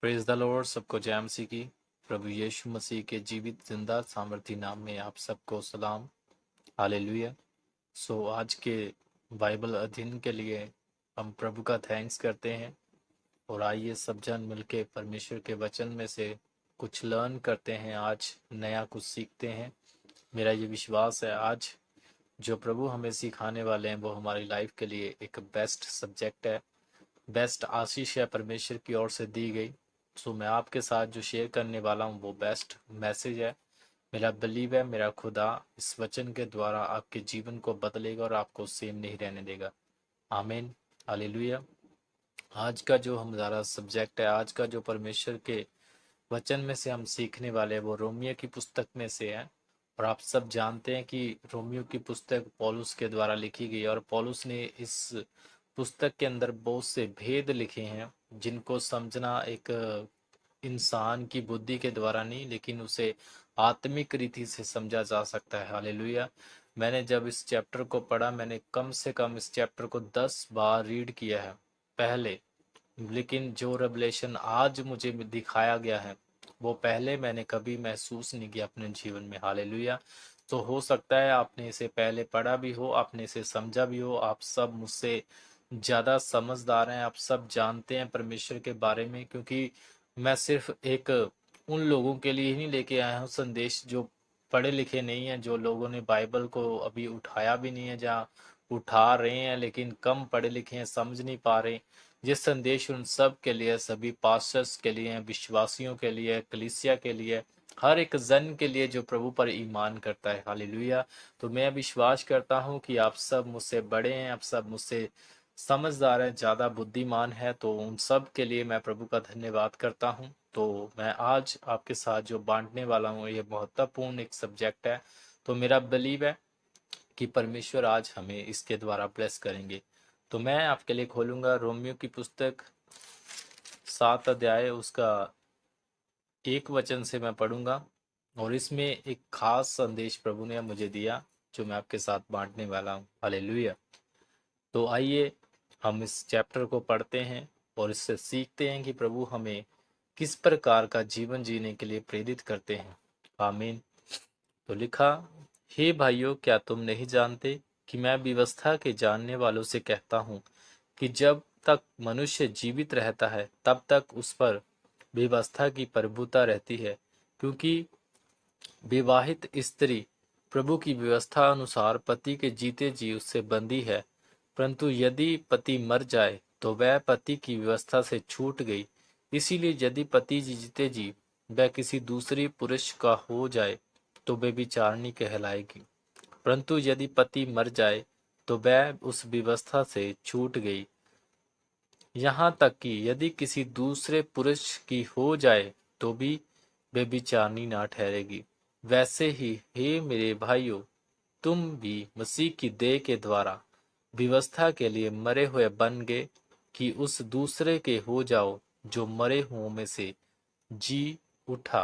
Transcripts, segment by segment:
Praise the Lord. सबको जय मसीह की। प्रभु यीशु मसीह के जीवित जिंदा सामर्थी नाम में आप सबको सलाम। हालेलुया। आज के बाइबल अध्ययन के लिए हम प्रभु का थैंक्स करते हैं और आइए सब जन मिलके परमेश्वर के वचन में से कुछ लर्न करते हैं। आज नया कुछ सीखते हैं। मेरा ये विश्वास है आज जो प्रभु हमें सिखाने वाले हैं वो हमारी लाइफ के लिए एक बेस्ट सब्जेक्ट है, बेस्ट आशीष है परमेश्वर की ओर से दी गई। मैं आपके साथ जो शेयर करने वाला हूँ वो बेस्ट मैसेज है। मेरा बिलीव है मेरा खुदा इस वचन के द्वारा आपके जीवन को बदलेगा और आपको सेम नहीं रहने देगा। आमीन। हालेलुया। आज का जो हमारा सब्जेक्ट है, आज का जो परमेश्वर के वचन में से हम सीखने वाले हैं वो रोमियो की पुस्तक में से है। और आप सब जानते हैं कि रोमियो की पुस्तक पौलुस के द्वारा लिखी गई और पौलुस ने इस पुस्तक के अंदर बहुत से भेद लिखे हैं जिनको समझना एक इंसान की बुद्धि के द्वारा नहीं लेकिन उसे आत्मिक रीति से समझा जा सकता है। हालेलुया। मैंने जब इस चैप्टर को पढ़ा मैंने कम से कम इस चैप्टर को 10 बार रीड किया है पहले, लेकिन जो रेवलेशन आज मुझे दिखाया गया है वो पहले मैंने कभी महसूस नहीं किया अपने जीवन में। हालेलुया। तो हो सकता है आपने इसे पहले पढ़ा भी हो, आपने इसे समझा भी हो, आप सब मुझसे ज़्यादा समझदार हैं, आप सब जानते हैं परमेश्वर के बारे में, क्योंकि मैं सिर्फ एक उन लोगों के लिए ही नहीं लेके आया हूँ संदेश जो पढ़े लिखे नहीं हैं, जो लोगों ने बाइबल को अभी उठाया भी नहीं है, जहाँ उठा रहे हैं लेकिन कम पढ़े लिखे हैं, समझ नहीं पा रहे। ये संदेश उन सब के लिए, सभी पास्टर्स के लिए, विश्वासियों के लिए, कलीसिया के लिए, हर एक जन के लिए जो प्रभु पर ईमान करता है। हालेलुया। तो मैं विश्वास करता हूँ कि आप सब मुझसे बड़े हैं, आप सब मुझसे समझदार हैं, ज़्यादा बुद्धिमान है, तो उन सब के लिए मैं प्रभु का धन्यवाद करता हूँ। तो मैं आज आपके साथ जो बांटने वाला हूँ ये महत्वपूर्ण एक सब्जेक्ट है। तो मेरा बिलीव है कि परमेश्वर आज हमें इसके द्वारा ब्लेस करेंगे। तो मैं आपके लिए खोलूंगा रोमियो की पुस्तक 7 अध्याय उसका 1 वचन से मैं पढ़ूंगा और इसमें एक खास संदेश प्रभु ने मुझे दिया जो मैं आपके साथ बांटने वाला हूँ। हालेलुया। तो आइए हम इस चैप्टर को पढ़ते हैं और इससे सीखते हैं कि प्रभु हमें किस प्रकार का जीवन जीने के लिए प्रेरित करते हैं। आमीन। तो लिखा, हे भाइयों, क्या तुम नहीं जानते कि मैं व्यवस्था के जानने वालों से कहता हूँ कि जब तक मनुष्य जीवित रहता है तब तक उस पर व्यवस्था की प्रभुता रहती है, क्योंकि विवाहित स्त्री प्रभु की व्यवस्था अनुसार पति के जीते जी उससे बंधी है। परंतु यदि पति मर जाए तो वह पति की व्यवस्था से छूट गई। इसीलिए यदि पति जीते जी वह किसी दूसरी पुरुष का हो जाए तो व्यभिचारिणी कहलाएगी। परंतु यदि पति मर जाए तो वह उस व्यवस्था से छूट गई, यहाँ तक कि यदि किसी दूसरे पुरुष की हो जाए तो भी व्यभिचारिणी ना ठहरेगी। वैसे ही हे मेरे भाइयों, तुम भी मसीह की देह के द्वारा व्यवस्था के लिए मरे हुए बन गए कि उस दूसरे के हो जाओ जो मरे हुओं में से जी उठा।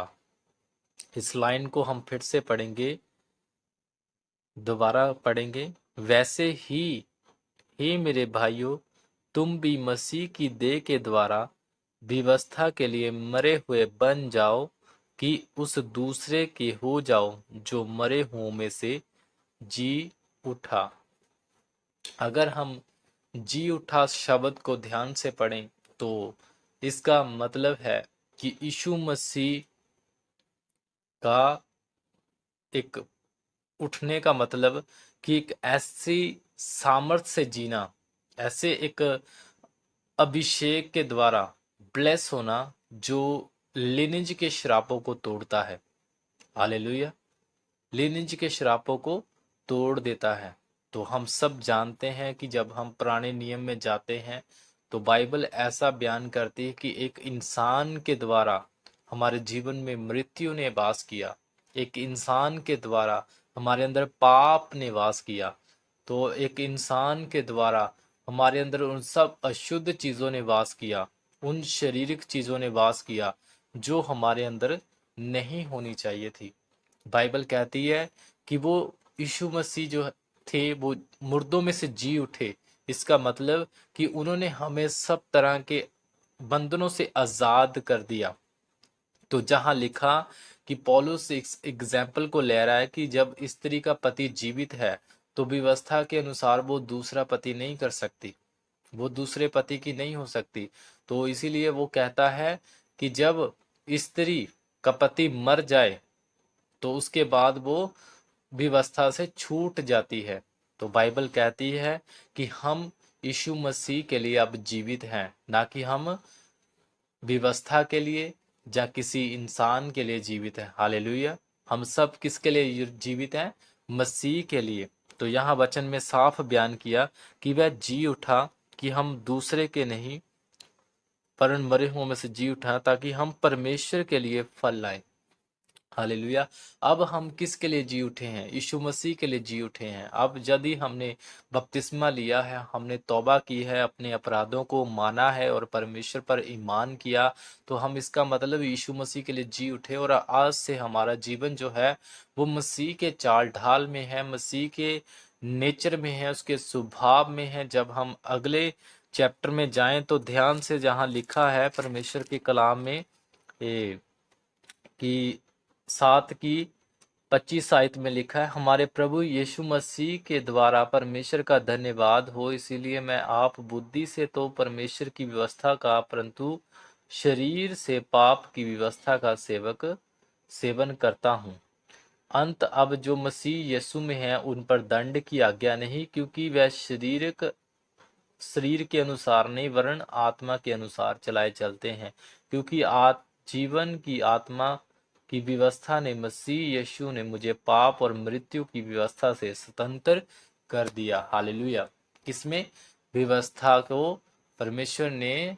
इस लाइन को हम फिर से पढ़ेंगे, दोबारा पढ़ेंगे। वैसे ही हे मेरे भाइयों, तुम भी मसीह की देह के द्वारा व्यवस्था के लिए मरे हुए बन जाओ कि उस दूसरे के हो जाओ जो मरे हुओं में से जी उठा। अगर हम जी उठा शब्द को ध्यान से पढ़ें तो इसका मतलब है कि यीशु मसीह का एक उठने का मतलब कि एक ऐसी सामर्थ्य से जीना, ऐसे एक अभिषेक के द्वारा ब्लेस होना जो लिनिज के श्रापों को तोड़ता है। हालेलुया। लिनिज के श्रापों को तोड़ देता है। तो हम सब जानते हैं कि जब हम पुराने नियम में जाते हैं तो बाइबल ऐसा बयान करती है कि एक इंसान के द्वारा हमारे जीवन में मृत्यु ने वास किया, एक इंसान के द्वारा हमारे अंदर पाप ने वास किया, तो एक इंसान के द्वारा हमारे अंदर उन सब अशुद्ध चीज़ों ने वास किया, उन शारीरिक चीज़ों ने वास किया जो हमारे अंदर नहीं होनी चाहिए थी। बाइबल कहती है कि वो यीशु मसीह जो थे वो मुर्दों में से जी उठे। इसका मतलब कि उन्होंने हमें सब तरह के बंधनों से आजाद कर दिया। तो जहां लिखा कि पौलुस इस एग्जाम्पल को ले रहा है कि जब स्त्री का पति जीवित है तो व्यवस्था के अनुसार वो दूसरा पति नहीं कर सकती, वो दूसरे पति की नहीं हो सकती। तो इसीलिए वो कहता है कि जब स्त्री का पति मर जाए तो उसके बाद वो व्यवस्था से छूट जाती है। तो बाइबल कहती है कि हम यीशु मसीह के लिए अब जीवित हैं, ना कि हम व्यवस्था के लिए या किसी इंसान के लिए जीवित है। हालेलुया। हम सब किसके लिए जीवित हैं? मसीह के लिए। तो यहाँ वचन में साफ बयान किया कि वह जी उठा कि हम दूसरे के नहीं पर मरे हुओं में से जी उठा ताकि हम परमेश्वर के लिए फल लाएं। हालेलुया। अब हम किसके लिए जी उठे हैं? यीशु मसीह के लिए जी उठे हैं। अब यदि हमने बपतिस्मा लिया है, हमने तौबा की है, अपने अपराधों को माना है और परमेश्वर पर ईमान किया, तो हम इसका मतलब यीशु मसीह के लिए जी उठे और आज से हमारा जीवन जो है वो मसीह के चाल ढाल में है, मसीह के नेचर में है, उसके स्वभाव में है। जब हम अगले चैप्टर में जाएं तो ध्यान से जहां लिखा है परमेश्वर के कलाम में ये कि 7 की 25 आयत में लिखा है, हमारे प्रभु यीशु मसीह के द्वारा परमेश्वर का धन्यवाद हो, इसीलिए मैं आप बुद्धि से तो परमेश्वर की व्यवस्था का परंतु शरीर से पाप की व्यवस्था का सेवन करता हूँ। अंत अब जो मसीह यीशु में है उन पर दंड की आज्ञा नहीं, क्योंकि वह शरीर के अनुसार नहीं वरन आत्मा के अनुसार चलाए चलते हैं, क्योंकि जीवन की आत्मा की व्यवस्था ने मसीह यीशु ने मुझे पाप और मृत्यु की व्यवस्था से स्वतंत्र कर दिया। हालेलुया। किसमें? व्यवस्था को परमेश्वर ने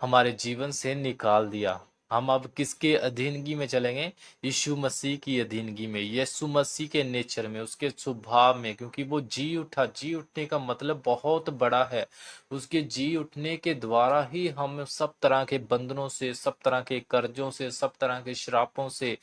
हमारे जीवन से निकाल दिया। हम अब किसके अधीनगी में चलेंगे? यीशु मसीह की अधीनगी में, यीशु मसीह के नेचर में, उसके स्वभाव में, क्योंकि वो जी उठा। जी उठने का मतलब बहुत बड़ा है। उसके जी उठने के द्वारा ही हम सब तरह के बंधनों से, सब तरह के कर्जों से, सब तरह के श्रापों से,